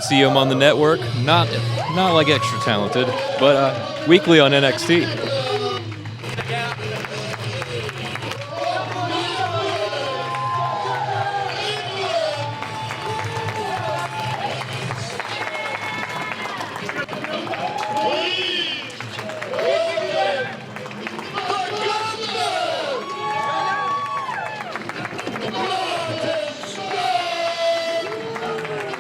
see him on the network. Not like extra talented, but weekly on NXT.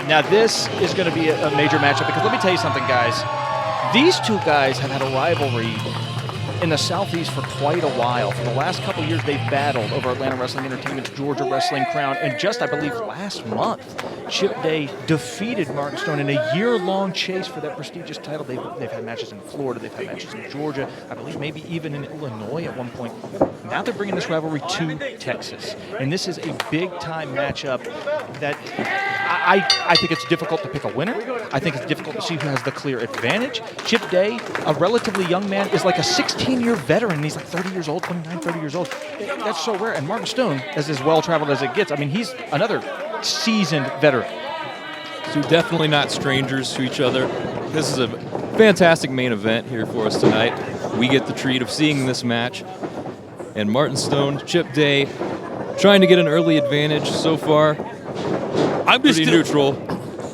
Now this is going to be a major matchup because let me tell you something, guys. These two guys have had a rivalry in the Southeast for quite a while. For the last couple years, they've battled over Atlanta Wrestling Entertainment's Georgia Wrestling Crown. And just, I believe, last month, Chip Day defeated Martin Stone in a year-long chase for that prestigious title. They've had matches in Florida. They've had matches in Georgia. I believe maybe even in Illinois at one point. Now they're bringing this rivalry to Texas. And this is a big-time matchup that I think it's difficult to pick a winner. I think it's difficult to see who has the clear advantage. Chip Day, a relatively young man, is like a 16-year veteran. He's like 30 years old, 29, 30 years old. That's so rare. And Martin Stone, as well-traveled as it gets, I mean, he's another seasoned veteran. So definitely not strangers to each other. This is a fantastic main event here for us tonight. We get the treat of seeing this match. And Martin Stone, Chip Day, trying to get an early advantage so far. I'm just pretty neutral.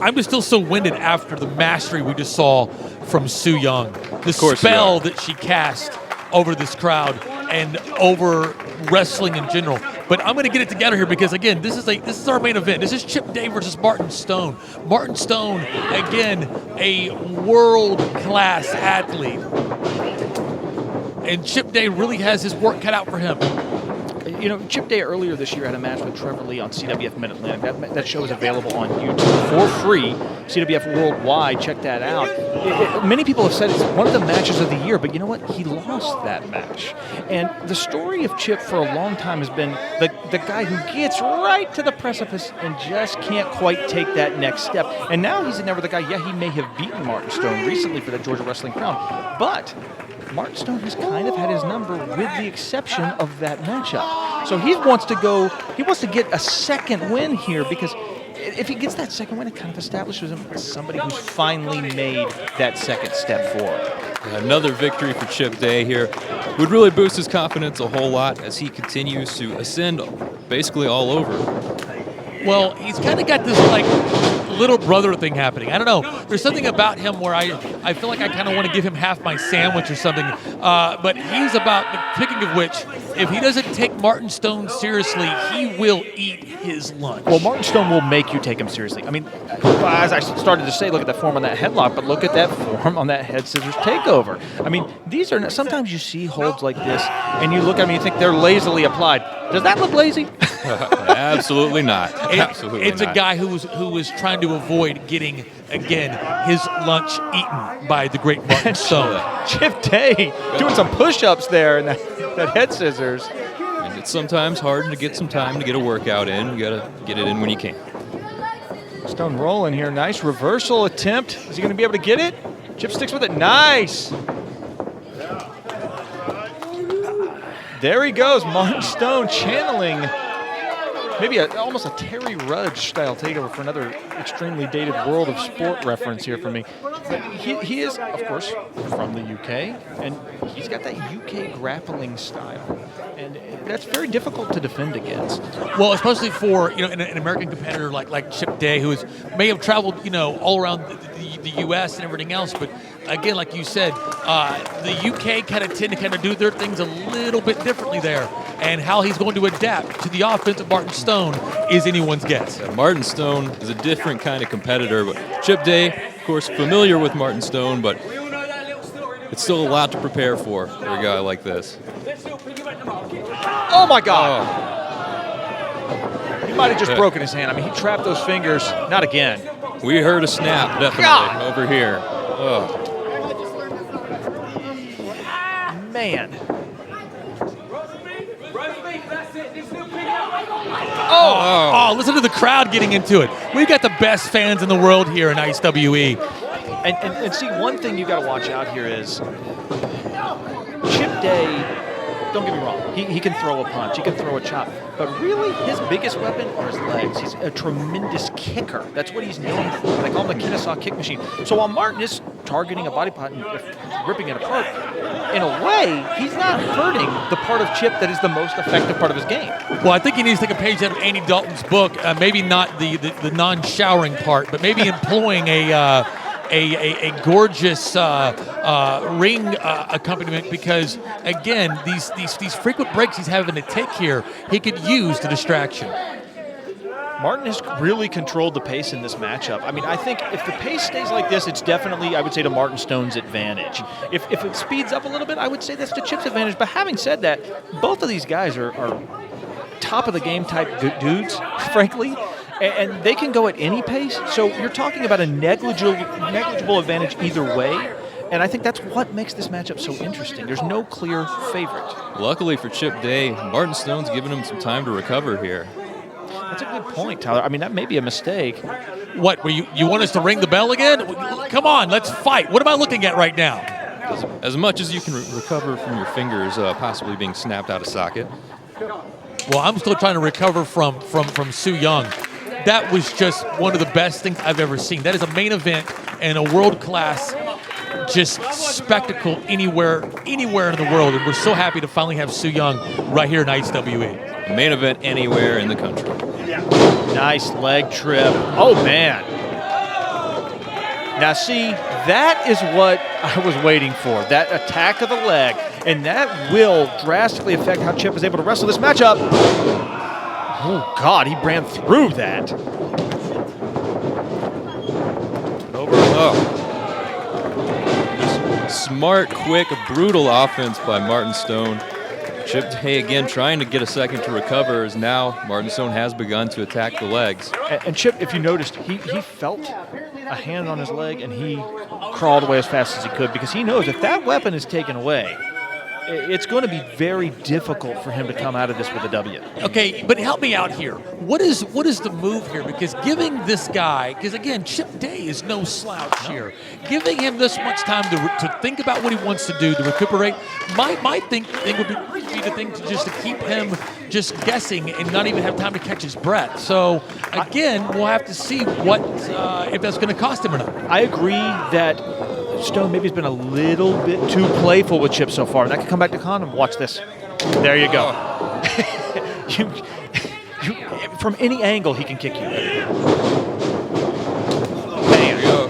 I'm just still so winded after the mastery we just saw from Su Yung. The spell that she cast over this crowd and over wrestling in general. But I'm going to get it together here because, again, this is our main event. This is Chip Day versus Martin Stone. Martin Stone, again, a world-class athlete. And Chip Day really has his work cut out for him. You know, Chip Day earlier this year had a match with Trevor Lee on CWF Mid-Atlantic. That show is available on YouTube for free. CWF Worldwide, check that out. Many people have said it's one of the matches of the year, but you know what? He lost that match. And the story of Chip for a long time has been the guy who gets right to the precipice and just can't quite take that next step. And now he's never the guy. Yeah, he may have beaten Martin Stone recently for the Georgia Wrestling Crown, but Martin Stone has kind of had his number with the exception of that matchup. So he wants to get a second win here because if he gets that second win, it kind of establishes him as somebody who's finally made that second step forward. Another victory for Chip Day here would really boost his confidence a whole lot as he continues to ascend basically all over. Well, he's kind of got this, like, little brother thing happening. I don't know. There's something about him where I feel like I kind of want to give him half my sandwich or something. But he's about, picking of which, if he doesn't take Martin Stone seriously, he will eat his lunch. Well, Martin Stone will make you take him seriously. I mean, as I started to say, look at that form on that headlock, but look at that form on that head scissors takeover. I mean, these are, sometimes you see holds like this, and you look at them and you think they're lazily applied. Does that look lazy? Absolutely not. It's a guy who was trying to avoid getting, again, his lunch eaten by the great Martin Stone. Chip Day doing some push-ups there and that head scissors. And it's sometimes hard to get some time to get a workout in. You got to get it in when you can. Stone rolling here. Nice reversal attempt. Is he going to be able to get it? Chip sticks with it. Nice. There he goes. Martin Stone channeling maybe almost a Terry Rudge style takeover for another extremely dated World of Sport reference here for me. But he is, of course, from the UK, and he's got that UK grappling style, and that's very difficult to defend against. Well, especially for an American competitor like Chip Day, who may have traveled all around the U.S. and everything else, but again, like you said, the UK kind of tend to do their things a little bit differently there. And how he's going to adapt to the offense of Martin Stone is anyone's guess. Yeah, Martin Stone is a different kind of competitor, but Chip Day, of course, familiar with Martin Stone, but it's still a lot to prepare for a guy like this. Oh, my God. He might have just broken his hand. I mean, he trapped those fingers. Not again. We heard a snap, definitely, over here. Oh. Man. Oh, listen to the crowd getting into it. We've got the best fans in the world here in IHWE. And see, one thing you got to watch out here is Chip Day don't get me wrong. He can throw a punch. He can throw a chop. But really, his biggest weapon are his legs. He's a tremendous kicker. That's what he's known for. They call him the Kennesaw kick machine. So while Martin is targeting a body part and ripping it apart, in a way, he's not hurting the part of Chip that is the most effective part of his game. Well, I think he needs to take a page out of Andy Dalton's book. Maybe not the non-showering part, but maybe employing a gorgeous ring accompaniment, because again, these frequent breaks he's having to take here, he could use the distraction. Martin has really controlled the pace in this matchup. I mean, I think if the pace stays like this, it's definitely, I would say, to Martin Stone's advantage. If it speeds up a little bit, I would say that's to Chip's advantage. But having said that, both of these guys are top of the game type dudes, frankly. And they can go at any pace, so you're talking about a negligible advantage either way. And I think that's what makes this matchup so interesting. There's no clear favorite. Luckily for Chip Day, Martin Stone's giving him some time to recover here. That's a good point, Tyler. I mean, that may be a mistake. What, you want us to ring the bell again? Come on, let's fight. What am I looking at right now? As much as you can recover from your fingers possibly being snapped out of socket. Well, I'm still trying to recover from Su Yung. That was just one of the best things I've ever seen. That is a main event and a world-class just spectacle anywhere in the world. And we're so happy to finally have Su Yung right here in IHWE. Main event anywhere in the country. Nice leg trip. Oh, man. Now, see, that is what I was waiting for, that attack of the leg. And that will drastically affect how Chip is able to wrestle this matchup. Oh, God, he ran through that. Smart, quick, brutal offense by Martin Stone. Chip Day again trying to get a second to recover, as now Martin Stone has begun to attack the legs. And Chip, if you noticed, he felt a hand on his leg and he crawled away as fast as he could, because he knows if that weapon is taken away, it's going to be very difficult for him to come out of this with a W. Okay, but help me out here. What is the move here? Because giving this guy, because again, Chip Day is no slouch here. Giving him this much time to think about what he wants to do, to recuperate, my thing would be the thing to keep him just guessing and not even have time to catch his breath. So again, we'll have to see what if that's going to cost him or not. I agree that Stone maybe has been a little bit too playful with Chip so far. That could come back to con him. Watch this. There you go. From any angle, he can kick you. There you go.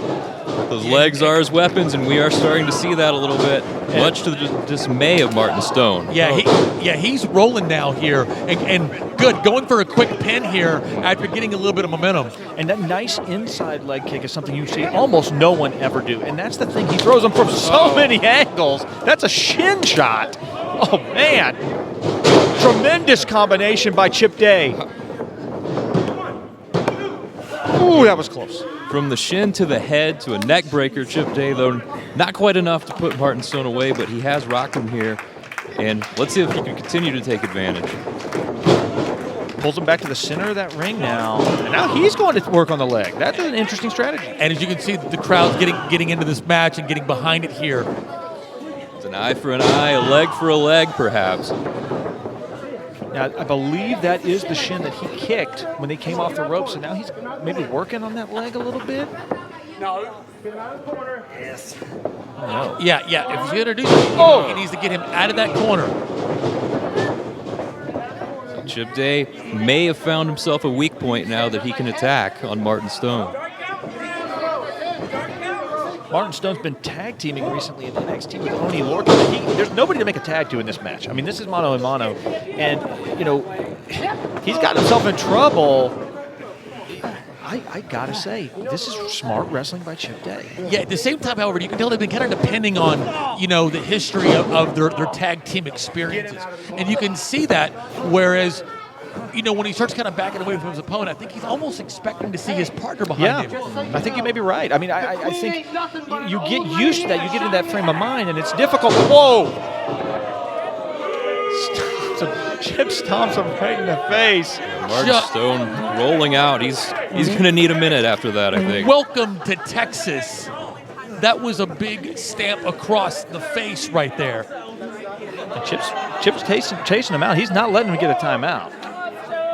Those legs are his weapons, and we are starting to see that a little bit, much to the dismay of Martin Stone. Yeah, he's rolling now here, and good, going for a quick pin here after getting a little bit of momentum. And that nice inside leg kick is something you see almost no one ever do. And that's the thing, he throws them from so many angles. That's a shin shot. Oh, man. Tremendous combination by Chip Day. Ooh, that was close. From the shin to the head to a neck breaker, Chip Day, though not quite enough to put Martin Stone away, but he has rocked him here. And let's see if he can continue to take advantage. Pulls him back to the center of that ring now. And now he's going to work on the leg. That's an interesting strategy. And as you can see, the crowd's getting into this match and getting behind it here. It's an eye for an eye, a leg for a leg, perhaps. Now, I believe that is the shin that he kicked when they came off the ropes, and now he's maybe working on that leg a little bit. No, get out of the corner. Yes. Oh, no. Yeah. If he's going to do something, he needs to get him out of that corner. Chip Day may have found himself a weak point now that he can attack on Martin Stone. Martin Stone's been tag teaming recently in NXT with Oney Lorcan. There's nobody to make a tag to in this match. I mean, this is mano a mano. And, he's gotten himself in trouble. I got to say, this is smart wrestling by Chip Day. Yeah, at the same time, however, you can tell they've been kind of depending on, the history of their tag team experiences. And you can see that, whereas, when he starts kind of backing away from his opponent, I think he's almost expecting to see his partner behind him. I think you may be right. I mean, I think you get used to that. You get into that frame of mind, and it's difficult. Whoa! Chip stomps him right in the face. Martin Stone rolling out. He's going to need a minute after that, I think. Welcome to Texas. That was a big stamp across the face right there. And Chip's chasing him out. He's not letting him get a timeout.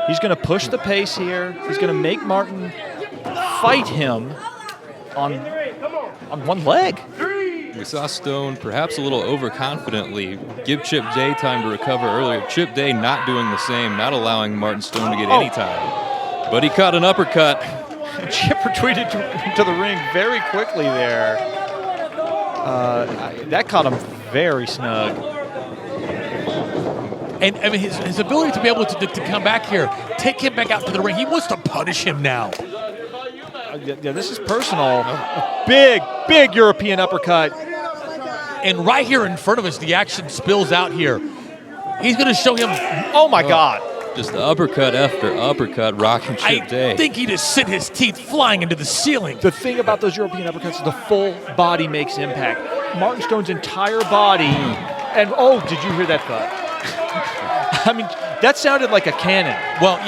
He's going to push the pace here. He's going to make Martin fight him on one leg. We saw Stone perhaps a little overconfidently give Chip Day time to recover earlier. Chip Day not doing the same, not allowing Martin Stone to get any time. But he caught an uppercut. Chip retreated to the ring very quickly there. That caught him very snug. And I mean, his ability to be able to come back here, take him back out to the ring. He wants to punish him now. Yeah, this is personal. Big European uppercut. And right here in front of us, the action spills out here. He's going to show him. Oh, my God. Just uppercut after uppercut, rocking Chip Day. I think he just sent his teeth flying into the ceiling. The thing about those European uppercuts is the full body makes impact. Martin Stone's entire body. And, oh, did you hear that thud? I mean, that sounded like a cannon. Well,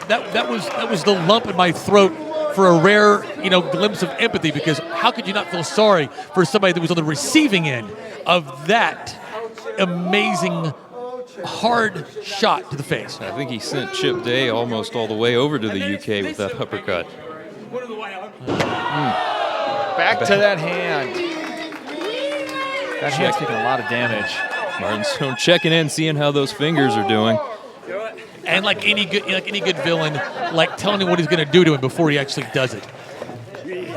that was the lump in my throat for a rare, glimpse of empathy, because how could you not feel sorry for somebody that was on the receiving end of that amazing hard shot to the face? I think he sent Chip Day almost all the way over to the UK with that uppercut. Back to that hand. That hand's taking a lot of damage. Martin Stone checking in, seeing how those fingers are doing. And like any good villain, like telling him what he's going to do to him before he actually does it. With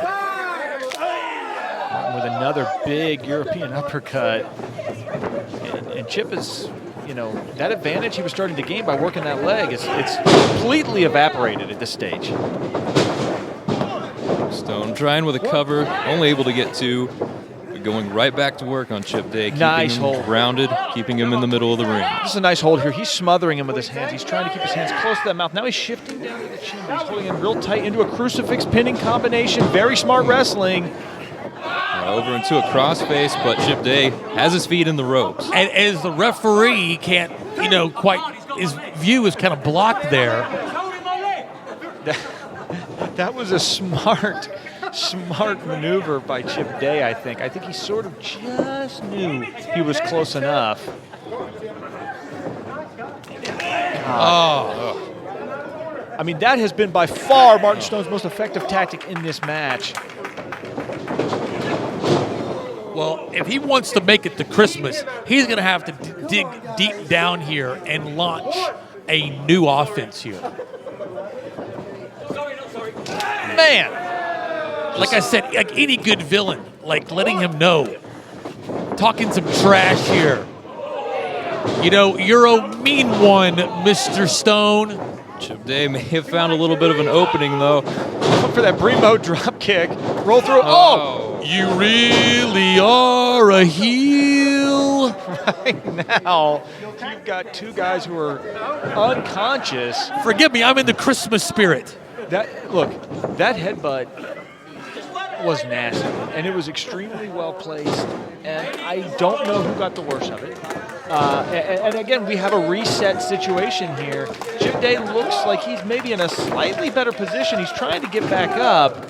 another big European uppercut. And Chip is, that advantage he was starting to gain by working that leg, it's completely evaporated at this stage. Stone trying with a cover, only able to get two. Going right back to work on Chip Day, keeping him grounded, keeping him in the middle of the ring. This is a nice hold here. He's smothering him with his hands. He's trying to keep his hands close to that mouth. Now he's shifting down to the chin, but he's holding him real tight into a crucifix pinning combination. Very smart wrestling. Over into a crossface, but Chip Day has his feet in the ropes. And as the referee, he can't, his view is kind of blocked there. That was a smart maneuver by Chip Day, I think. I think he sort of just knew he was close enough. I mean, that has been by far Martin Stone's most effective tactic in this match. Well, if he wants to make it to Christmas, he's going to have to dig deep down here and launch a new offense here. Man! Like I said, like any good villain, like letting him know, talking some trash here. You're a mean one, Mr. Stone. Chip Day may have found a little bit of an opening, though. For that Bremo drop kick, roll through. Oh! You really are a heel. Right now, you've got two guys who are unconscious. Forgive me, I'm in the Christmas spirit. That headbutt was nasty, and it was extremely well placed, and I don't know who got the worst of it. And again, we have a reset situation here. Chip Day looks like he's maybe in a slightly better position. He's trying to get back up.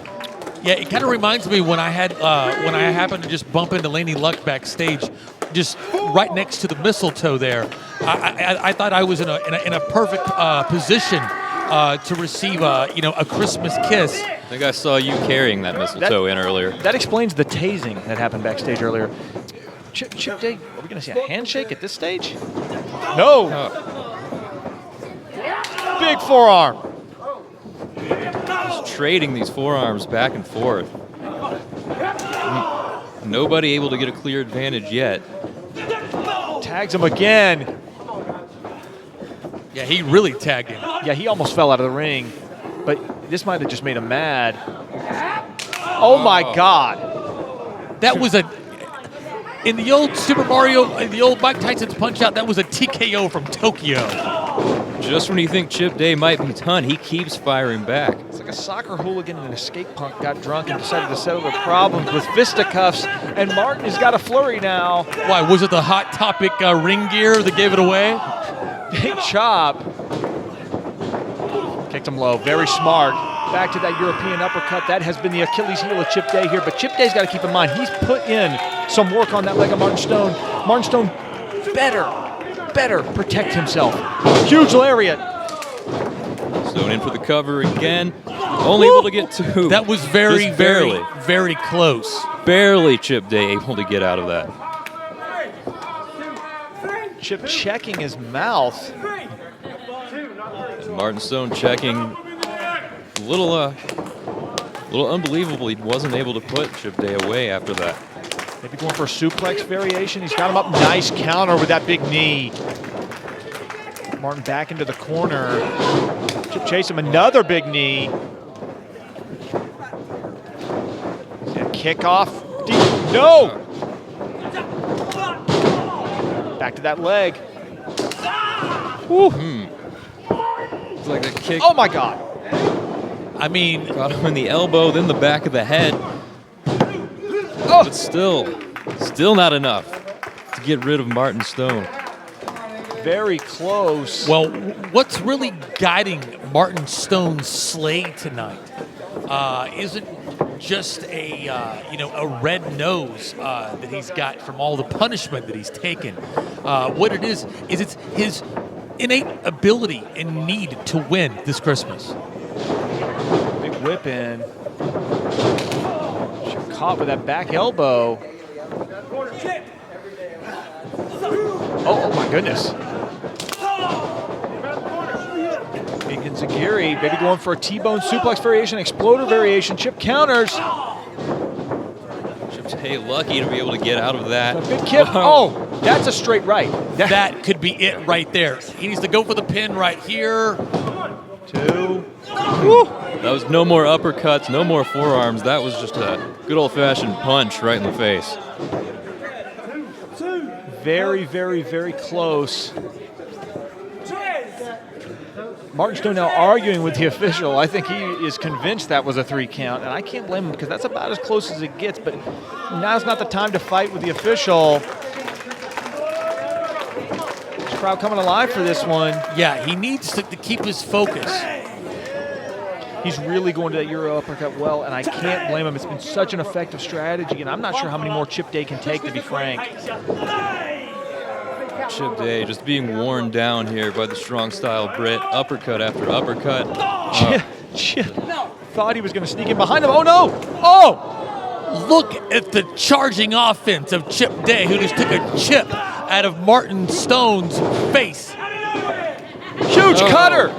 Yeah, it kind of reminds me when I happened to just bump into Laney Luck backstage, just right next to the mistletoe there. I thought I was in a perfect position to receive a Christmas kiss. I think I saw you carrying that mistletoe in earlier. That explains the tasing that happened backstage earlier. Chip Day, are we going to see a handshake at this stage? No. Big forearm. Just trading these forearms back and forth. Nobody able to get a clear advantage yet. Tags him again. Yeah, he really tagged him. Yeah, he almost fell out of the ring, but this might have just made him mad. Oh my God. That was in the old Super Mario, in the old Mike Tyson's Punch-Out, that was a TKO from Tokyo. Just when you think Chip Day might be done, he keeps firing back. It's like a soccer hooligan and an escape punk got drunk and decided to settle their problems with fisticuffs, and Martin has got a flurry now. Why, was it the Hot Topic ring gear that gave it away? Big chop. Kicked him low. Very smart. Back to that European uppercut. That has been the Achilles heel of Chip Day here. But Chip Day's got to keep in mind, he's put in some work on that leg of Martin Stone. Martin Stone better protect himself. Huge lariat. Stone in for the cover again. Only able to get 2. That was very, Just barely. very close. Barely Chip Day able to get out of that. Chip checking his mouth. And Martin Stone checking. A little unbelievable he wasn't able to put Chip Day away after that. Maybe going for a suplex variation. He's got him up. Nice counter with that big knee. Martin back into the corner. Chip chase him, another big knee. Kickoff. Deep. No! Back to that leg. Woo. It's like a kick. Oh my God. I mean, Got him in the elbow, then the back of the head. Oh. But still not enough to get rid of Martin Stone. Very close. well, what's really guiding Martin Stone's slay tonight isn't just a red nose that he's got from all the punishment that he's taken. What it is it's his innate ability and need to win this Christmas. Big whip in. Caught with that back elbow. Oh my goodness. Zagiri, maybe going for a T-bone suplex variation, exploder variation. Chip counters. Chip Day lucky to be able to get out of that. A big kick. Oh, that's a straight right. That could be it right there. He needs to go for the pin right here. 2. Woo. That was no more uppercuts, no more forearms. That was just a good old-fashioned punch right in the face. Very, very close. Martin Stone now arguing with the official. I think he is convinced that was a 3 count, and I can't blame him because that's about as close as it gets, but now's not the time to fight with the official. This crowd coming alive for this one. Yeah, he needs to keep his focus. He's really going to that Euro uppercut well, and I can't blame him. It's been such an effective strategy, and I'm not sure how many more Chip Day can take, to be frank. Chip Day just being worn down here by the strong style Brit. Uppercut after uppercut. Chip thought he was going to sneak in behind him. Oh no! Oh! Look at the charging offense of Chip Day, who just took a chip out of Martin Stone's face. Huge cutter!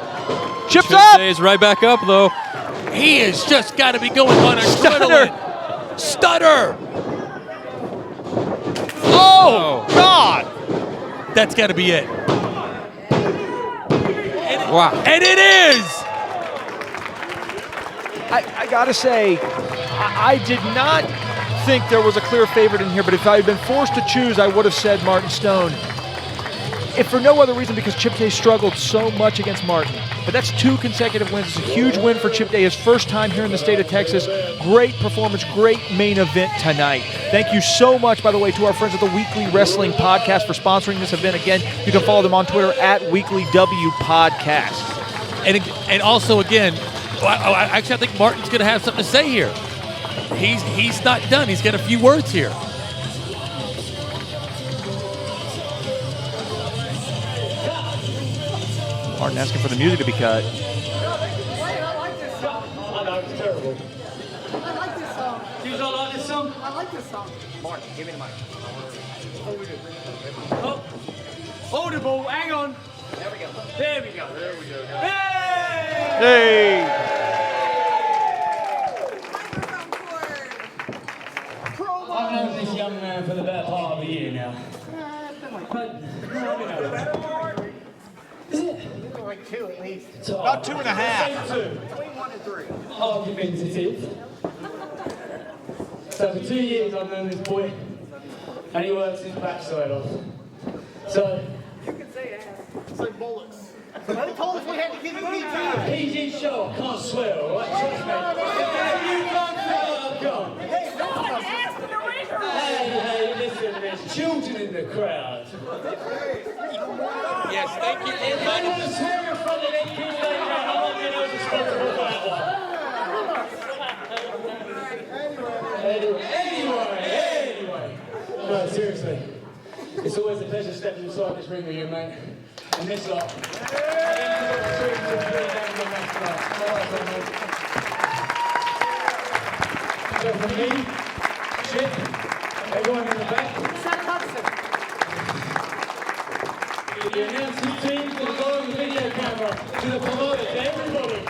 Chip's Chip up! Day's right back up though. He has just got to be going on adrenaline. Stutter! Oh, God! That's got to be it. Wow. And it is! I gotta say, I did not think there was a clear favorite in here, but if I had been forced to choose, I would have said Martin Stone. If for no other reason, because Chip Day struggled so much against Martin. But that's 2 consecutive wins. It's a huge win for Chip Day, his first time here in the state of Texas. Great performance, great main event tonight. Thank you so much, by the way, to our friends at the Weekly Wrestling Podcast for sponsoring this event. Again, you can follow them on Twitter at WeeklyWPodcast. And also, again, I think Martin's going to have something to say here. He's not done. He's got a few words here. Martin asking for the music to be cut. I like this song. I know, it's terrible. I like this song. Do you not like this song? I like this song. Martin, give me the mic. Oh, audible, hang on. There we go. There we go. There we go. Hey! I've known this young man for the better part of a year now. Is it? Like 2 at least. About 2.5. Between 1 and 3. Argumentative. So for 2 years I've known this boy, and he works his backside off. So You can say ass. Say bullets. They told us we had to give you PG. PG show, I can't swear, alright? Trust me. You can't swear, go on. Hey, listen, there's children in the crowd. Yes, thank you very If anyone swear in front of them kids like that, I'm not being responsible for that one. Anyway. No, seriously. It's always a pleasure stepping inside this ring with you, mate. And this lot. So from me, Chip, everyone in the back. The announcing team to the guy on the video camera, to the promoter, to everybody.